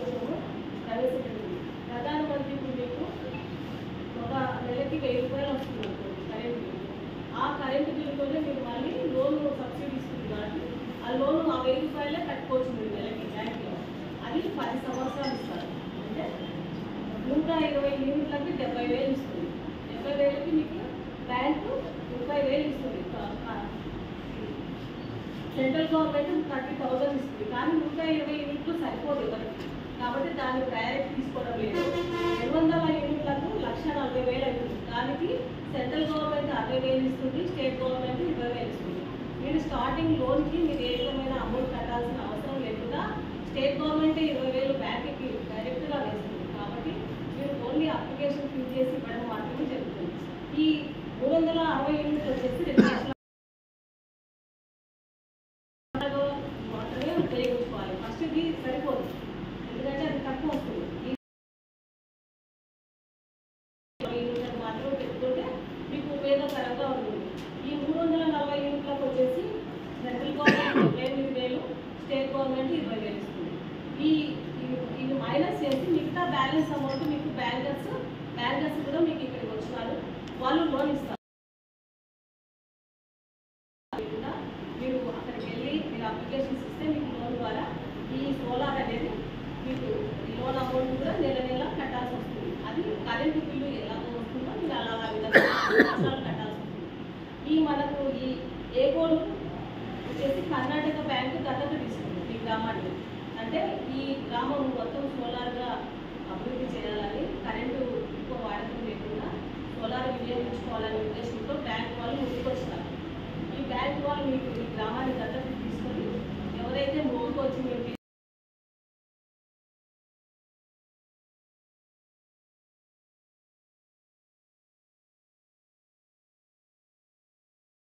ఆలోచన ప్రవేశపెట్టింది. ప్రధానమంత్రి ఇప్పుడు మీకు ఒక నెలకి 1000 రూపాయలు వస్తుంది అనుకోండి కరెంట్ బిల్లు. ఆ కరెంటు బిల్లుతోనే మీరు మళ్ళీ లోన్ సబ్సిడీ ఇస్తుంది కాబట్టి ఆ లోన్ ఆ 1000 రూపాయలే కట్టుకోవచ్చు మీరు నెలకి బ్యాంకులో. అది 10 సంవత్సరాలు ఇస్తారు. అంటే 120 యూనిట్లకి 70,000 ఇస్తుంది. 70,000కి మీకు బ్యాంకు 30,000 ఇస్తుంది. సెంట్రల్ గవర్నమెంట్ 30,000 ఇస్తుంది. కానీ 120 యూనిట్లు సరిపోదు ఎవరికి. కాబట్టి దాన్ని ప్రయారిటీ తీసుకోవడం లేదు. 200 యూనిట్లకు 1,40,000 అవుతుంది. దానికి సెంట్రల్ గవర్నమెంట్ 60,000 ఇస్తుంది, స్టేట్ గవర్నమెంట్ 20,000 ఇస్తుంది. మీరు స్టార్టింగ్ లోన్కి మీరు ఏ విధమైన అమౌంట్ కట్టాల్సిన అవసరం లేకుండా స్టేట్ గవర్నమెంట్ 20,000 బ్యాంక్కి డైరెక్ట్గా వేస్తుంది. కాబట్టి మీరు ఓన్లీ అప్లికేషన్ ఫిల్ చేసి ఇవ్వడం మాత్రమే జరుగుతుంది. ఈ 360 యూనిట్లు వచ్చేసి 2 లక్షల మాత్రమే ఉపయోగించుకోవాలి. ఫస్ట్ ఇది సరిపోదు, ఎందుకంటే అది తక్కువ వస్తుంది. ఈ యూనిట్ మాత్రమే పెట్టుకుంటే మీకు ఉపయోగకరంగా ఉంటుంది. ఈ 340 యూనిట్లకు వచ్చేసి సెంట్రల్ గవర్నమెంట్ 8,000, స్టేట్ గవర్నమెంట్ 20,000 ఇస్తుంది. ఇది మైనస్ చేసి మిగతా బ్యాలెన్స్ అమౌంట్ మీకు బ్యాంకర్స్ కూడా మీకు ఇక్కడికి వచ్చినారు, వాళ్ళు లోన్ ఇస్తారు. మీరు అక్కడికి వెళ్ళి మీరు అప్లికేషన్స్ ఇస్తే మీకు లోన్ ద్వారా ఈ సోలార్ అనేది మీకు లోన్ అమౌంట్ కూడా నెల నెల కట్టాల్సి వస్తుంది. అది కరెంటు బిల్లు ఎలాగో వస్తుందో మీరు అలా విధంగా కట్టాల్సి వస్తుంది. మనకు ఈ ఏకోలు వచ్చేసి కర్ణాటక బ్యాంకు దత్తత తీసుకుంది ఈ గ్రామాన్ని. అంటే ఈ గ్రామం మొత్తం సోలార్గా అభివృద్ధి చేయాలని, కరెంటు ఎక్కువ వాడకం లేకుండా సోలార్ వినియోగించుకోవాలనే ఉద్దేశంతో బ్యాంకు వాళ్ళు ముందుకొచ్చినారు. ఈ బ్యాంకు వాళ్ళు మీకు ఈ గ్రామాన్ని దత్తత తీసుకొని ఎవరైతే ముందుకు వచ్చి